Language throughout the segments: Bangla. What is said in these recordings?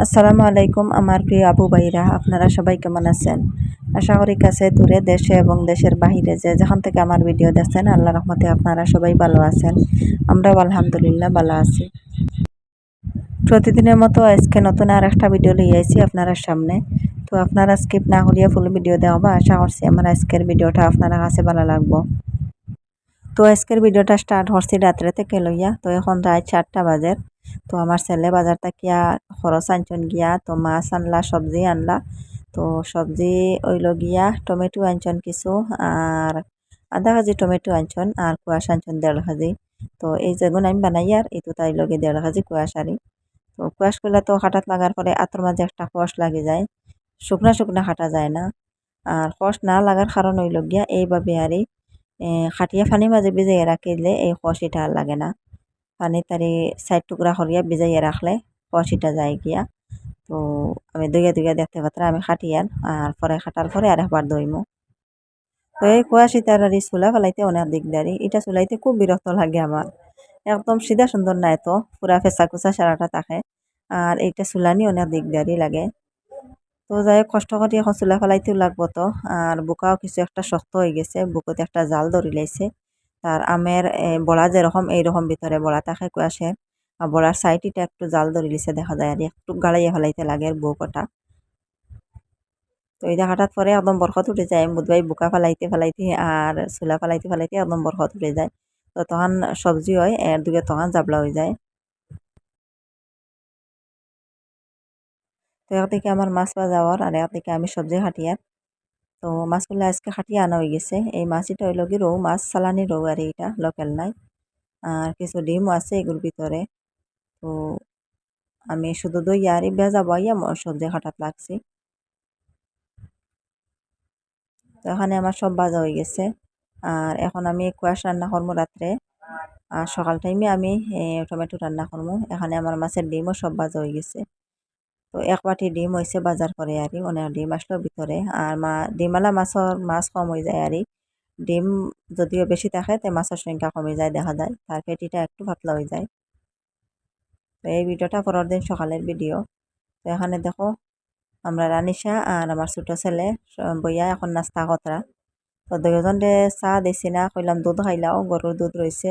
আসসালামু আলাইকুম আমার প্রিয় আপু ভাইরা, আপনারা সবাই কেমন আছেন? আশা করি কাছে দূরে দেশে এবং দেশের বাহিরে যে যেখান থেকে আমার ভিডিও দেখছেন আল্লাহ রহমতে আপনারা সবাই ভালো আছেন। আমরাও আলহামদুলিল্লাহ ভালো আছি। প্রতিদিনের মতো আজকে নতুন আর একটা ভিডিও লিয়ে আইছি আপনারা সামনে। তো আপনারা স্কিপ না করিয়া ফুল ভিডিও দেওয়া আশা করছি আমার আজকের ভিডিওটা আপনারা কাছে ভালো লাগবো। তো আজকের ভিডিওটা স্টার্ট হচ্ছে রাত্রে থেকে লইয়া, তো এখন রাত 4টা বাজে। তো আমার ছেলে বাজার থাকিয়া খরচ আনছন গিয়া, তো মাছ আনলা, সবজি আনলা। তো সবজি ওইল গিয়া টমেটো আনছন কিছু, আর আধা কেজি টমেটো আনছন, আর কুয়াশ আনছন 1.5 কেজি। তো এই যেগুন আমি বানাই আর এই তো তাই লগে 1.5 কেজি কুয়াশ আরি। তো কুয়াশ করলে তো হাঁটাত লাগার পরে আতর মাঝে একটা কুয়াশ লাগে যায়, শুকনা শুকনা হাঁটা যায় না। আর কষ না লাগার কারণ হইল গিয়া এইভাবে আরি খাটিয়া পানির মাঝে ভিজাইয়া রাখিলে এই কষিটা আর লাগে না। পানি তারি সাইড টুকরা করিয়া ভিজাইয়া রাখলে কষিটা যায় গিয়া। তো আমি দুইয়া দুইয়া দেখতে পাত্রা আমি খাটিয়ান, আর পরে খাটার পরে আর একবার দইমু। তো এই কুয়াশিটার আর চুলা ফেলাইতে অনেক দিকদারি, এটা চুলাইতে খুব বিরক্ত লাগে আমার। একদম সিধা সুন্দর নাই, তো পুরা ফেসা কুচা সারাটা থাকে। আর এইটা চুলানি অনেক দিকদারি লাগে। তো যাই হোক, কষ্ট করি এখন চুলা ফেলাইতেও লাগবো তো। আর বুকাও কিছু একটা শক্ত হয়ে গেছে, বুকতে একটা জাল ধরি লাইছে। তার আমের বড়া যেরকম এইরকম ভিতরে বড়া থাকে কুয়াশের, আর বড়ার সাইডটা একটু জাল ধরি লিছে দেখা যায়, আর একটু গাড়াইয়া ফেলাইতে লাগে আর বুকটা। তো এই দেখাটার পরে একদম বরফত উঠে যায়, বুধবাই বুকা ফেলাইতে ফেলাইতে আর চুলা ফেলাইতে ফেলাইতে একদম বরফত উঠে যায়। তো তখন সবজি হয় এর দিকে তখন জাবলা হয়ে যায়। তো একদিকে আমার মাছ ভাজা হওয়ার, আর একদিকে আমি সবজি কাটিয়ার। তো মাছগুলো আজকে কাটিয়ে আনা হয়ে গেছে। এই মাছটা হইল কি রৌ মাছ, চালানি রৌ, আর এইটা লোকাল নাই। আর কিছু ডিমও আছে এগুলোর ভিতরে। তো আমি শুধু দই আর ভেজা বইয়া সবজি কাটাত লাগছি। তো এখানে আমার সব ভাজা হয়ে গেছে। আর এখন আমি কুয়াশ রান্না করবো রাত্রে। আর সকাল টাইমে আমি টমেটো রান্না করবো। এখানে আমার মাছের ডিমও সব ভাজা হয়ে গেছে। তো এক বাটি ডিম হয়েছে বাজার করে আর অনেক ডিম আসলো ভিতরে। আর ডিমালা মাছ কম হয়ে যায় আর ডিম যদিও বেশি থাকে তে মাছের সংখ্যা কমে যায় দেখা যায়, তার পেটিটা একটু পাতলা হয়ে যায়। তো এই ভিডিওটা পরের দিন সকালের ভিডিও। তো এখানে দেখো আমরা রানিশা আর আমার ছোট ছেলে বইয়া এখন নাস্তা কতরা। তো দুজনরে চা দিছি না, কইলাম দুধ খাইলাও, গরুর দুধ রয়েছে।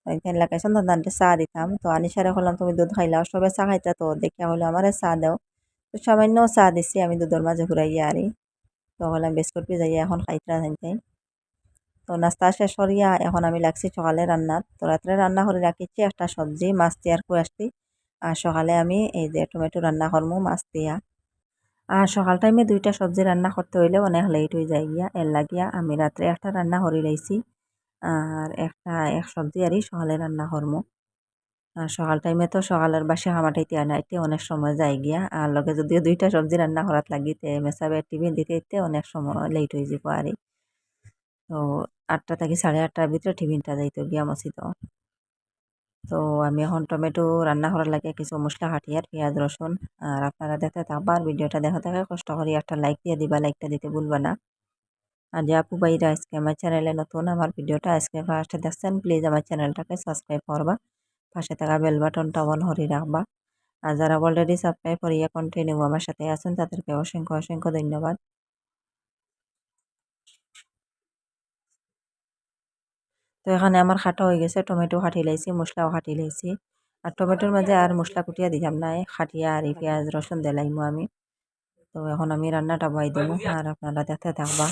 এখানে লাগাইছেন দাদানটে চা দিতাম, তো আনিসারে কইলাম তুমি দুধ খাইলাও, সবে চা খাইতা তো দেখিয়া হইলো আমারে চা দাও। তো সামান্য চা দিছি আমি দুধের মাঝে ঘুরাইয়া আরি। তো কইলাম বিস্কুট ভিজাইয়া এখন খাইতরা জানতে। তো নাস্তা শেষ করিয়া এখন আমি লাগছি সকালে রান্নাত। তো রাত্রে রান্না করে রাখিছি একটা সবজি মাছ দিয়ে আর কুয়াশতি। আর সকালে আমি এই যে টমেটো রান্না করবো মাছ দিয়া। আর সকাল টাইমে দুইটা সবজি রান্না করতে হইলে অনেক লেট হয়ে যায় গিয়া, এর লাগিয়া আমি রাত্রে একটা রান্না করে লাইছি। আর এক সবজি আরই সকালে রান্না করবো। আর সকাল টাইমে তো সকালের বাসি হামাটাইতে আনাইতে অনেক সময় যায় গিয়া, আর লগে যদিও দুইটা সবজি রান্না করাত লাগিতে মেসাবে টিফিন দিতে দিতে অনেক সময় লেট হয়ে যাব আরই। তো 8টা থেকে 8:30টার ভিতরে টিফিনটা যাইতো গিয়া মসজিদ। তো আমি এখন টমেটো রান্না করার লাগে কিছু মশলা কাটি আর পেঁয়াজ রসুন। আর আপনারা দেখতে থাকবার ভিডিওটা দেখা থাকে কষ্ট করে একটা লাইক দিয়ে দিবা, লাইকটা দিতে ভুলবা না। আর যে আপু ভাইরা আজকে আমার চ্যানেলে নতুন, আমার ভিডিওটা আজকে ফার্স্টে দেখছেন, প্লিজ আমার চ্যানেলটাকে সাবস্ক্রাইব করবা, পাশে থাকা বেল বাটনটা অন করে রাখবা। আর যারা অলরেডি সাবস্ক্রাইব করিয়া কন্টিনিউ আমার সাথে আছেন তাদেরকে অসংখ্য অসংখ্য ধন্যবাদ। তো এখানে আমার খাটা হয়ে গেছে, টমেটো কাটি লাইছি, মশলাও কাটি লাইছি। আর টমেটোর মাঝে আর মশলা কুটিয়া দিলাম না, খাটিয়া আর এই পেঁয়াজ রসুন দিলাইমু আমি। তো এখন আমি রান্নাটা বহাই দেবো আর আপনারা দেখতে থাকবা।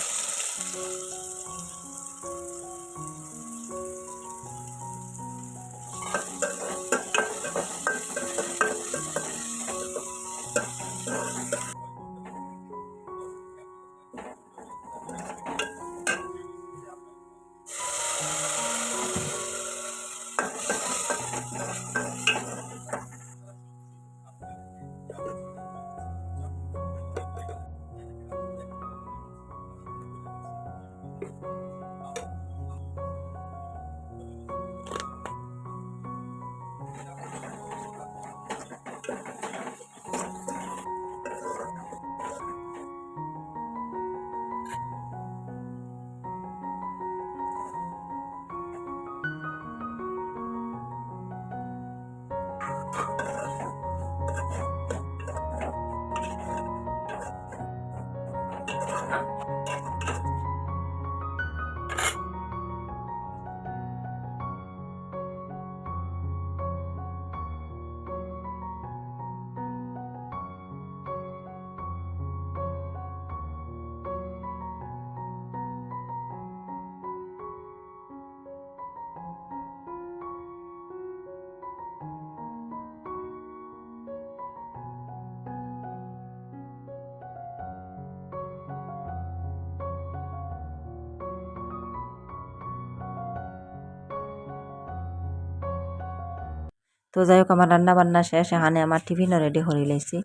তো যাই হোক আমার রান্না বান্না শেষ, এখানে আমার টিফিনও রেডি করে লাইছি।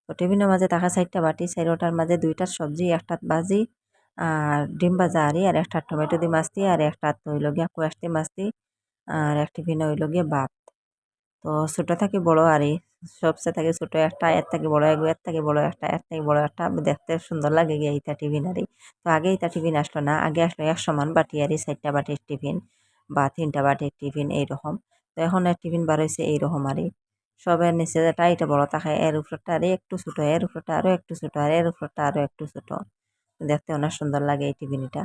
তো টিফিনের মাঝে থাকা 4টা বাটি, 4টার মাঝে 2টার সবজি, 1টাত ভাজি আর ডিম ভাজা আর একটা টমেটো দিয়ে মাছ দিয়ে আর একটা হইল গিয়া কোয়াশ দিয়ে মাছ দিয়ে আর এক টিফিনে হইল গিয়া ভাত। তো ছোট থেকে বড় সবচেয়ে থেকে ছোট একটা, এর থেকে বড় এর থেকে বড় একটা, এর থেকে বড় একটা, দেখতে সুন্দর লাগে গিয়া ইটা টিফিন তো আগে ইটা টিফিন আসলো না, আগে আসলো এক সমান বাটি 4টা বাটির টিফিন বা 3টা বাটির টিফিন এইরকম। তো এখন এর টিফিন বার হয়েছে এইরকম সবের নিচে যেটা এটা বড় থাকে, এর উপরটা একটু ছোট, এর উপরটা আরো একটু ছোট আর এর উপরটা আরো একটু ছোট, দেখতে অনেক সুন্দর লাগে এই টিফিনটা।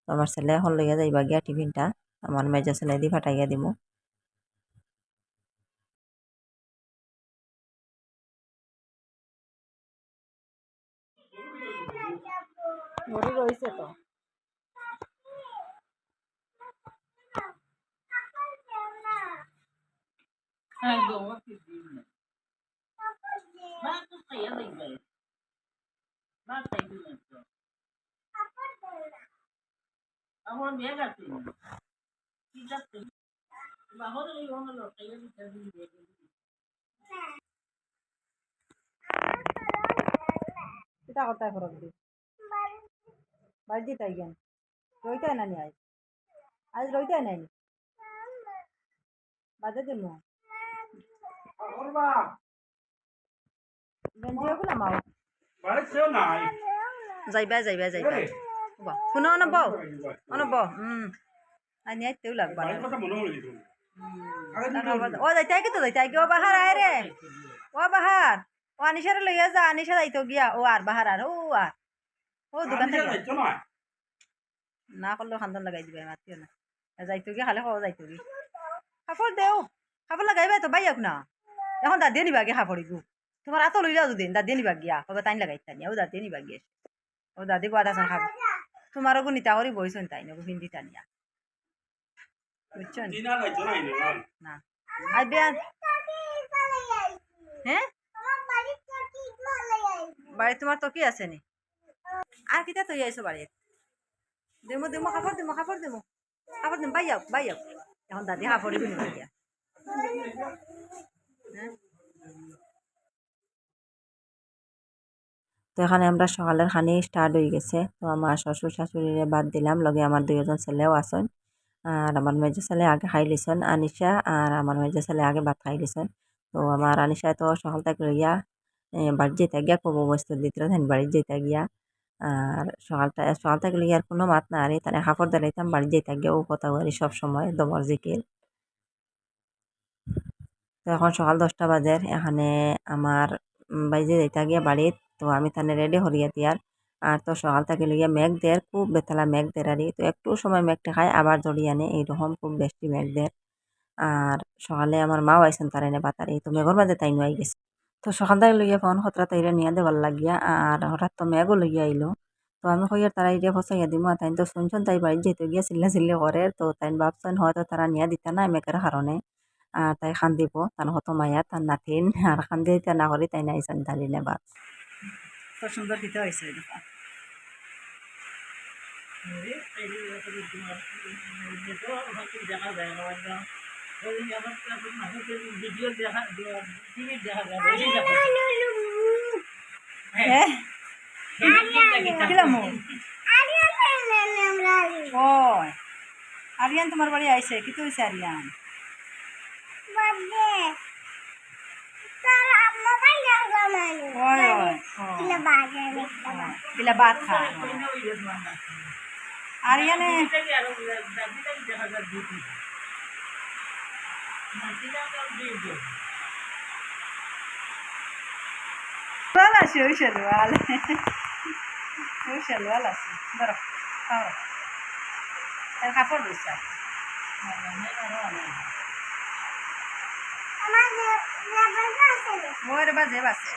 তো আমার ছেলে এখন লইয়া যাইবা গিয়া টিফিনটা, আমার মেজো ছেলে দি ফাটাইয়া দিমু। গরু রয়েছে তো কিতা করতাই ফরক দি বাড়ি দিতাই গেন রইতাই না নি আজ আজ রইতাই নাই বাজে দিন গেঞ্জিও গুলা মাও যাইবা যাইবা যাইবা শুনো অনব অনব আনি আইতেও লাগবা ও যাইতাই কি তো যাইতাই কি ও বাহার আয় রে ও বাহার ও আনিসারে লইয়া যা, আনিসা যাইতো গিয়া ও আর বাহার আর ও দোকান থেকে না করলেও খান্দন লাগাই দিবে মাতিও না যাইতো গিয়া খালে খাওয়া যাইতো গি কাপড় দেও কাপড় লাগাইবা তো বাইক না এখন দাদিয়ে নিবা গিয়া কাপড় গু তোমার আতো লইলাও দুদিন দাদিয়ে নিবা গিয়া কবে তাই লাগাই তানি ও দাদিয়ে নিবা গিয়ে ও দাদি গোয়াদা চান খাবো তোমারও গু নিতা করি বইছন তাই নগু হিন্দি টানিয়া বুঝছো না আইবে হ্যাঁ বাড়ি তোমার তো কি আছে নি আর কিতা তৈরি আইসো বাড়ি দেমো দেমো কাপড় দেমো কাপড় দেমো কাপড় দেম বাইয়াও এখন দাদি কাপড় দিবি নিবা হ্যাঁ। তো এখানে আমরা সকালের খানি স্টার্ট হয়ে গেছে। তো আমার শ্বশুর শাশুড়িরে বাদ দিলাম, লগে আমার 2জন ছেলেও আসন আর আমার মেজো ছেলে আগে খাই লিছন, আনিশা আর আমার মেজো ছেলে আগে ভাত খাই লিছন। তো আমার আনিশা তো সকাল থেকে লইয়া বাড়ি যেতে গিয়া কবো বস্তু দিতে ধান বাড়ি যেতে গিয়া আর সকাল থেকে লইয়া আর কোনো মাত না আরে তাহলে হাফর দাঁড়াইতাম বাড়ি যেতে গিয়া ও কথা বলি সব সময় দমর জিকির। তো এখন সকাল 10টা বাজে, এখানে আমার বাইজে যাইতা গিয়া বাড়িত। তো আমি তানে রেডি হরিয়া দিয়ার আর তো সকাল থেকে লইয়া মেঘ দের খুব বেতলা মেঘ দের তো একটু সময় মেঘটা খায় আবার জড়িয়ে আনে এইরকম খুব বেশি মেঘ দের। আর সকালে আমার মাও আইসেন তার এনে বাতারি, তো মেঘর মাঝে তাই নুয়াই গেছে। তো সকাল থেকে লইয়া ফোন খতরা তাইরা নিয়ে দেবার লাগিয়া আর হঠাৎ তো মেঘও লইয়া আইলো। তো আমি কইয়ার তারা ইরিয়া ফসাইয়া দিমু আর তাই তো শুনছেন তাই বাড়ি যেতে গিয়া চিল্লা করে, তো তাই ভাবছেন হয়তো তারা নিয়ে দিতে না মেঘের কারণে আর তাই খান দিব তার হত মায়া তার নাতিন আর খান দিতে না করি তাই নাইছেন তারি নেবার তো সুন্দর দিতে হয়েছে আরিয়ান তোমার বাড়ি আইছে কি তো হয়েছে আরিয়ান পিলা ভাত খা আরিয়ানে আছে ওই শেলওয়াল আছে ধরো খাও এর কাপড় দিচ্ছে ওর বাজে বাসে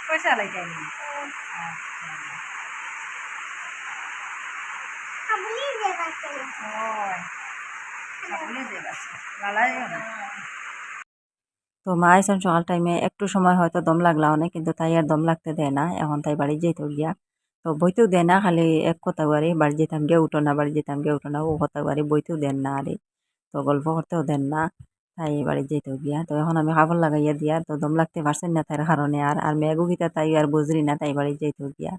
পয়সা লাগে তো মা আইসন সকাল টাইমে একটু সময় হয়তো দম লাগলা অনেক, কিন্তু তাই আর দম লাগতে দেয় না, এখন তাই বাড়ি যেতেও গিয়া তো বইতেও দেয় না, খালি এক কথা বাড়ি বাড়ি যেতাম গিয়ে উঠো না বাড়ি যেতাম গিয়ে উঠো না ও কথা বাড়ি বইতেও দেন না আরে, তো গল্প করতেও দেন না। তাই বাড়ি যেত গিয়া। তো এখন আমি কাপড় লাগাইয়া দিয়া তো দম লাগতে পারছেন না তার কারণে আর মেঘও গীতা তাই আর বুঝলি না তাই বাড়ি যেত গিয়া।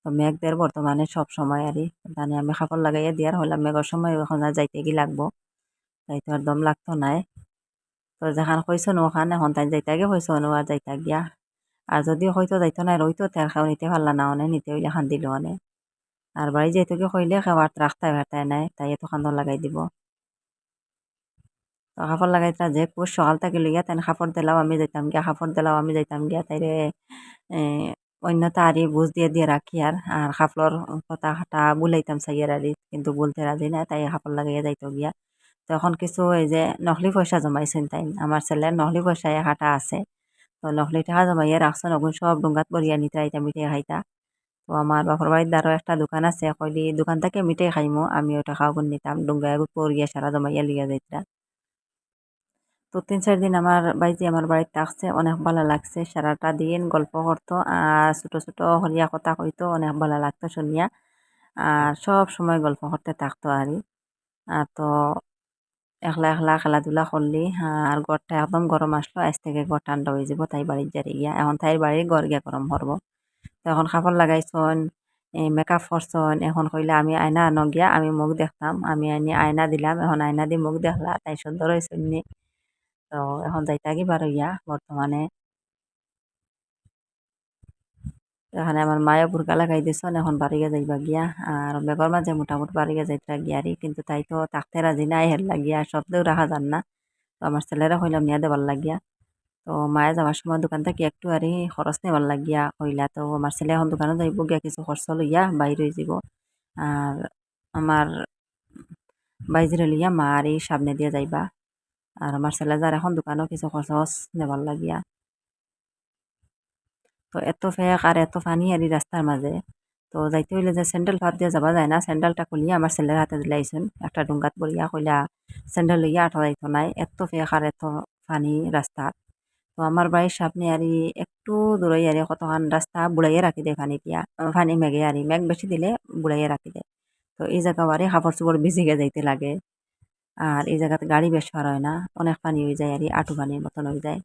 তো মেঘদের বর্তমানে সব সময় আরই জানি আমি কাপড় লাগাইয়া দিয়ার হইলাম মেঘের সময় এখন আর যাইতে কি লাগবো। তাই তো আর দম লাগতো নাই। তো যেখান কইসন ওখান এখন তাই যাইতা গিয়ে কইসন ও আর যাইতা গিয়া। আর যদিও হয়তো যাইতো না রইতো তার খাও নিতে পারলা না অনে নিতে হইলে খান দিল অনে। আর বাড়ি যাইতো গিয়ে কইলে খাওয়ার রাখতাই ভারতায় নাই তাই এত খান্দন লাগাই দিব। তো কাপড় লাগাইতা যে কুশ সকাল থেকে লইয়া তাই কাপড় দিলাও আমি যাইতাম গিয়া কাপড় দিলাও আমি যাইতাম গিয়া তাইরে এ অন্য তারি বুঝ দিয়ে দিয়ে রাখি আর কাপড়র কথা হাটা বুলাইতাম সাইয়ার আরি কিন্তু বলতে রাজি না তাই কাপড় লাগাইয়া যাইতো গিয়া। তো এখন কিছু এই যে নকলি পয়সা জমাইছেন তাই আমার ছেলের নকলি পয়সা হাটা আছে। তো নকলি টাকা জমাইয়া রাখছেন ওগুন সব ডুঙ্গাত পরিয়া নিতে আইতা মিঠাই খাইতা। তো আমার বাপর বাড়ির দ্বারও একটা দোকান আছে কইলি দোকান থেকে মিঠাই খাইমু আমি ওটা খাওয়াগুন নিতাম ডুঙ্গায় পরিয়া সারা জমাইয়া লিয়া যাইতা। তো ৩-৪ দিন আমার বাইজি আমার বাড়িতে থাকছে অনেক ভালো লাগছে। সারাটা দিন গল্প করতো আর ছোট, ছোট হরিয়া কথা কইতো অনেক ভালো লাগতো শুনিয়া। আর সব সময় গল্প করতে থাকতো আরকি। তো একলা, একলা খেলাধুলা করলি আর ঘরটা একদম গরম আসলো আজ থেকে ঘর ঠান্ডা হয়ে যাব তাই বাড়ির যারি গিয়া। এখন তাইর বাড়ির ঘর গিয়া গরম করবো। তো এখন কাপড় লাগাইছন, মেকআপ করছন এখন কইলা আমি আয়না আনো গিয়া আমি মুখ দেখতাম। আমি আনি আয়না দিলাম এখন আয়না দিয়ে মুখ দেখলা তাই সুন্দর হইছুন নি। তো এখন যাইতা গিবার হইয়া বর্তমানে এখানে আমার মায়ে বুরকা লাগাই দিছন এখন বাড়িয়ে যাইবা গিয়া আর বেগর মাঝে মোটামুটি বাড়িয়ে যাইতা গিয়ারি কিন্তু তাই তো থাকতে রাজি নাই হের লাগিয়া শব্দেও রাখা যান না। তো আমার ছেলেরা কইলাম নিয়া দেবার লাগিয়া। তো মায়ে যাওয়ার সময় দোকান থেকে একটু আরই খরচ নেবার লাগিয়া কইলা তো আমার ছেলে এখন দোকানে যাইব গিয়া কিছু খরচ লইয়া বাইর হয়ে যাব। আর আমার বাইজিরে লইয়া মা আর এই সামনে দিয়ে যাইবা। আর আমার ছেলে যার এখন দোকানেও কিছু খরচ নেবার লাগিয়া। তো এত ফেক আর এত পানি আর এই রাস্তার মাঝে তো যাইতে হইলে যে স্যান্ডেল ভাত দিয়ে যাবা যায় না স্যান্ডেলটা খুলিয়া আমার ছেলের হাতে দিলাইছেন একটা ডুঙ্গাত পড়িয়া কইলা স্যান্ডেল লইয়া আঠা যাইতো নাই এত ফেক আর এত পানি রাস্তা। তো আমার বাড়ির সামনে আরই একটু দূরে আরই কতখান রাস্তা বুড়াইয়া রাখি দেয় পানি দিয়া পানি মেঘে আরই মেঘ বেশি দিলে বুড়াইয়া রাখি দেয়। তো এই জায়গা আরই কাপড় চোপড় ভিজিয়ে যাইতে লাগে। আর এই জায়গাতে গাড়ি বেশ পার হয় না অনেক পানি হয়ে যায় আরই আঁঠু পানির মতন হয়ে যায়।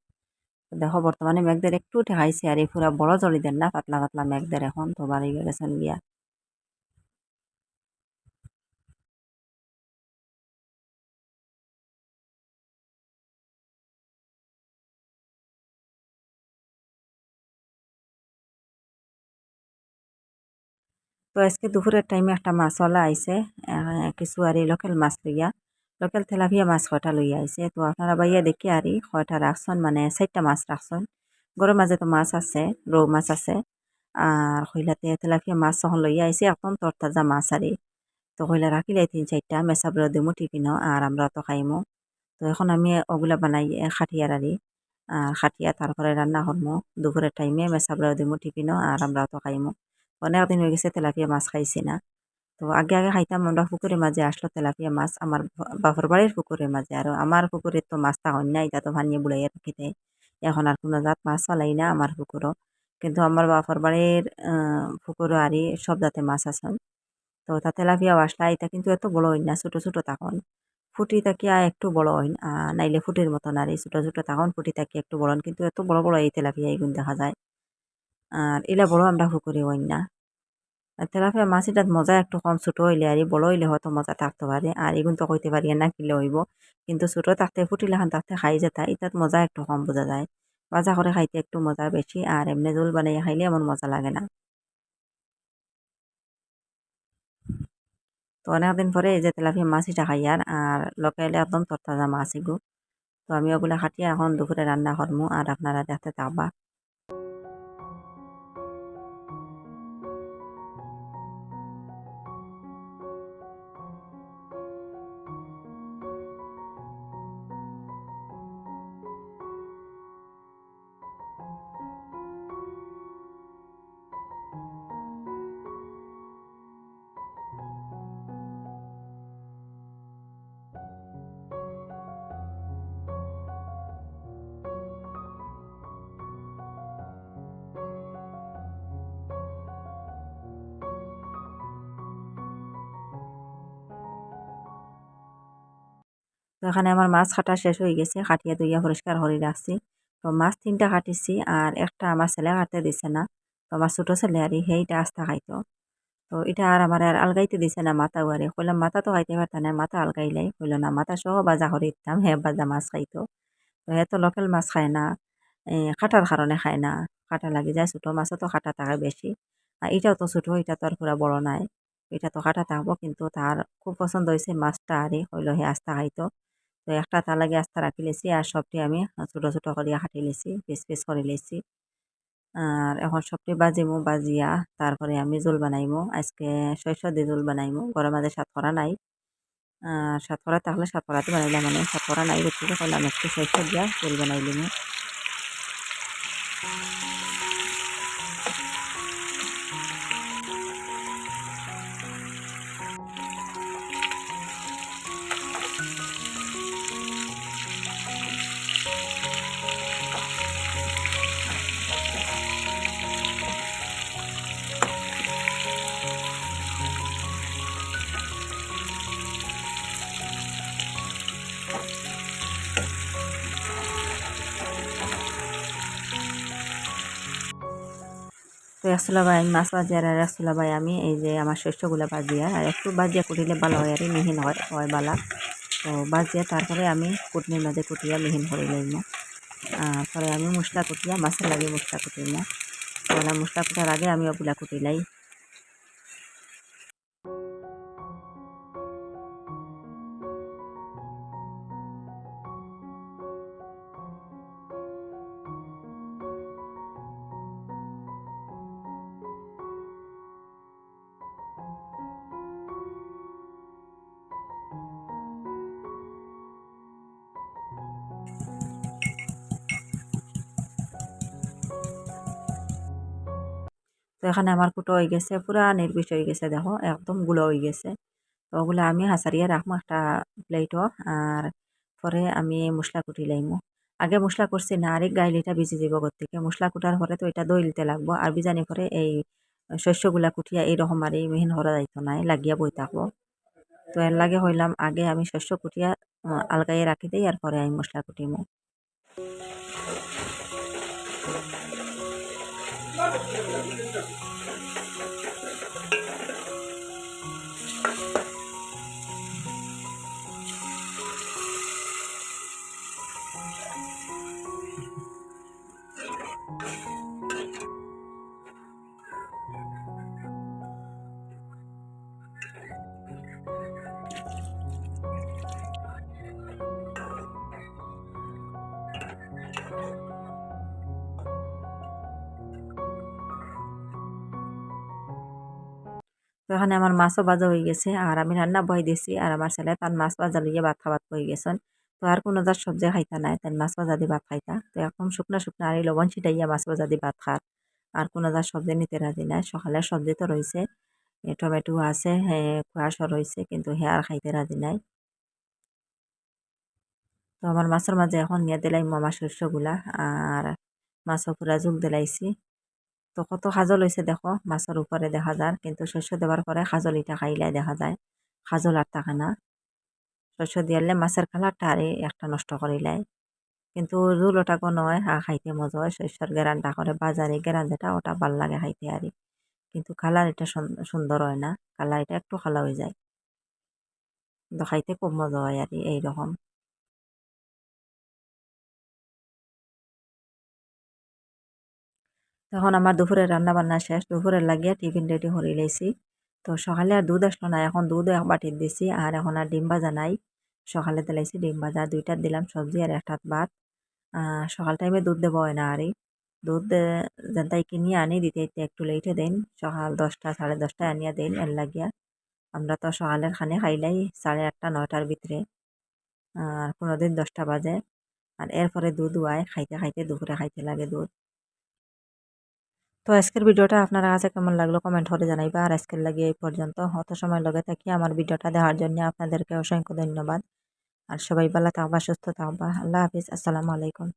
দেখো বর্তমানে মেঘদের একটু ঠেকাইছে আর এই পুরা বড় জড়ি দেন না পাতলা পাতলা মেঘদের এখন তো বাড়ি গেছেন গিয়া। তো আজকে দুপুরের টাইমে একটা মাছওয়ালা আইছে কিছু আর এই লোকাল মাছ লইয়া লোকাল তেলাপিয়া মাছ কয়টা লইয়া আইছে তো আপনারা বাইয়া দেখি আর কয়টা রাখছেন মানে 4টা মাছ রাখছেন। গরের মাঝে তো মাছ আছে রৌ মাছ আছে আর কইলাতে তেলাপিয়া মাছ যখন লইয়া আইছে একদম তরতাজা মাছ আরই। তো কইলা রাখিলে 3-4টা মেসাবরে দিমু টিফিনও আর আমরা তো খাইমু। তো এখন আমি ওগুলা বানাই খাটিয়ার আরই খাটিয়া তারপরে রান্না করমু দুপুরের টাইমে মেসাবরে দিমু টিফিনও আর আমরা তো খাইমু। অনেক দিন হয়ে গেছে তেলাপিয়া মাছ খাইছি না। তো আগে আগে খাইতাম আমরা পুকুরের মাঝে আসলো তেলাপিয়া মাছ আমার বাপর বাড়ির পুকুরের মাঝে আর আমার পুকুরে তো মাছ তখন না এটা তো ভানিয়ে বুড়াইয়া রাখিতে এখন আর কোনো জাত মাছ চালাই না আমার পুকুরও কিন্তু আমার বাপর বাড়ির পুকুরও আরই সব জাতে মাছ আছে। তো তা তেলাপিয়াও আসলা এটা কিন্তু এত বড় হয় না ছোট ছোট তখন ফুটি তাকিয়া একটু বড় হয় নাইলে ফুটির মতন আর এই ছোট ছোট তখন ফুটি তাকিয়া একটু বড় হন কিন্তু এত বড় বড় এই তেলাপিয়া এগুন দেখা যায়। আর এলা বড় আমরা পুকুরে হই না। আর তেলাপিয়া মাছ এটার মজা একটু কম ছোট হইলে আর বড় হইলে হয়তো মজা থাকতে পারে আর এগুন তো কইতে পারি না কিলে হইব কিন্তু ছোট থাকতে ফুটিলাখান থাকতে খাই যেতা এটার মজা একটু কম বোঝা যায়। ভাজা করে খাইতে একটু মজা বেশি আর এমনি ঝোল বানাইয়া খাইলে এমন মজা লাগে না। তো অনেকদিন পরে এই যে তেলাপিয়া মাছ এটা খাই আর লোকালে একদম তরতাজা মাছ এগু। তো আমি ওগুলা খাটিয়ে এখন দুপুরে রান্না করমু আর আপনারা দেখতে থাকবা। এখানে আমার মাছ কাটা শেষ হয়ে গেছে, কাটিয়া ধুইয়া পরিষ্কার করে রাখছি। তো মাছ ৩টা কাটিছি আর একটা আমার ছেলে কাটতে দিছে না। তো আমার ছোট ছেলে আরই সেইটা আস্তা খাইতো। তো এটা আর আমার আর আলগাইতে দিছে না মাথা উয়ারে। কইলাম মাথা তো খাইতে পারতা না, মাথা আলগাইলাই। কইল না মাথা সহ ভাজা করে দিতাম, হে ভাজা মাছ খাইতো। তো হে তো লোকেল মাছ খায় না, কাঁটার কারণে খায় না। কাঁটা লাগি যায়, ছোট মাছও তো কাঁটা থাকে বেশি। আর এটাও তো ছোট, এটা তো আর পুরা বড় নাই। এটা তো কাঁটা থাকবো, কিন্তু তার খুব পছন্দ হইছে মাছটা আরই, কইল হে আস্তা খাইতো। তো একটা তার লাগে আস্তা রাখি লেছি আর সবটি আমি ছোট ছোট করিয়া কাটি লেছি, পিস পিস করে লেছি। আর এখন সবটি বাজিমু, বাজিয়া তারপরে আমি জোল বানাইমু। আজকে সরিষা দিয়ে জোল বানাইমু। ঘরের মাঝে সাতকরা নাই। সাতকরা থাকলে সাতকরাতে বানাইলাম, মানে সাতকরা নাই গতিকে কইলাম একটু সরিষা দিয়া জোল বানাই লিমু। তো এক চুলা ভাই আমি মাছ ভাজি আর এক চুলা ভাই আমি এই যে আমার শস্যগুলো ভাজিয়া আর একটু ভাজিয়া কুটিলে ভালো হয় আর মিহিন হয় বালা। তো ভাজিয়া তারপরে আমি কুটনির মাঝে কুটিয়া মিহিন করে লইম। পরে আমি মশলা কুটিয়া মাছের লাগে মশলা কুটিম। তাহলে মশলা কুটার আগে আমি ওগুলা কুটিলাই। তো এখানে আমার কুটো হয়ে গেছে, পুরা নির্বিষ হয়ে গেছে, দেখো একদম গুঁড়ো হয়ে গেছে। তো ওগুলো আমি হাসারিয়া রাখবো একটা প্লেটও। আর পরে আমি মশলা কুটি লাইমু। আগে মশলা করছি না, আরেক গাইলিটা ভিজি যাব থেকে মশলা কুটার পরে তো এটা দই দিতে লাগবো। আর বিজানি পরে এই শস্যগুলা কুটিয়া এইরকম আর এই মিহিন করা যাইতো নাই, লাগিয়া বই থাকবো। তো এর লাগে হইলাম আগে আমি শস্য কুটিয়া আলগাইয়ে রাখি দিই আর পরে আমি মশলা কুটিমু। তো এখানে আমার মাছও ভাজা হয়ে গেছে আর আমি রান্না বহাই দিয়েছি আর আমার ছেলে তার মাছ ভাজা লইয়া ভাত খাবার হয়ে গেছেন। তো আর কোনো যার সবজি খাইতা নাই, তাই মাছ ভাজা দিয়ে ভাত খাইতা। তো এখন শুকনা শুকনা আর এই লবণ ছিটাইয়া মাছ ভাজা দিয়ে ভাত খার। আর কোনো যার সবজি নিতে রাজি নাই। সকালের সবজি তো রয়েছে, টমেটো আছে, কুয়াশা রয়েছে, কিন্তু হে আর খাইতে রাজি নাই। তো আমার মাছের মাঝে এখন নিয়ে দিলাইম আমার শস্যগুলা আর মাছও পুরা জুল দিলাইছি। তো কত খাজল হয়েছে দেখো, মাছের উপরে দেখা যায়, কিন্তু শস্য দেওয়ার পরে খাজলিটা খাইলে দেখা যায় খাজল আর থাকে না। শস্য দিয়ালে মাছের কালারটা আরে একটা নষ্ট করিলাই, কিন্তু জুল ওটাকে নয়, খাইতে মজা হয়। শস্যর গেরানটা করে বাজারে গেরান যেটা ওটা ভাল লাগে খাইতে আরই, কিন্তু কালার এটা সুন্দর হয় না, কালার এটা একটু কালা হয়ে যায়, কিন্তু খাইতে খুব মজা হয় আর এইরকম। তখন আমার দুপুরের রান্না বান্না শেষ, দুপুরের লাগিয়া টিফিন রেডি করে লাইছি। তো সকালে আর দুধ আসলো না, এখন দুধ এক বাটির দিছি আর এখন আর ডিম ভাজা নাই। সকালে দিলাইছি ডিম ভাজা, 2টার দিলাম সবজি আর 1টাত ভাত। সকাল টাইমে দুধ দেবো হয় না আরই, দুধ যেনতাই কিনিয়া আনি দিতে দিতে একটু লেটে দেন, সকাল 10টা 10:30টায় আনিয়া দেন এর লাগিয়া। আমরা তো সকালের খানে খাইলাই 8:30 9টার ভিতরে, আর কোনোদিন 10টা বাজে। আর এরপরে দুধ হয়, খাইতে খাইতে দুপুরে খাইতে লাগে দুধ। তো আজকের ভিডিওটা আপনার কাছে কেমন লাগলো কমেন্ট করে জানাইবা। আর আজকের লাগে এই পর্যন্ত, অত সময় লগে থাকি আমার ভিডিওটা দেখার জন্য আপনাদেরকে অসংখ্য ধন্যবাদ। আর সবাই ভালো থাকবা, সুস্থ থাকবা। আল্লাহ হাফিজ, আসসালামু আলাইকুম।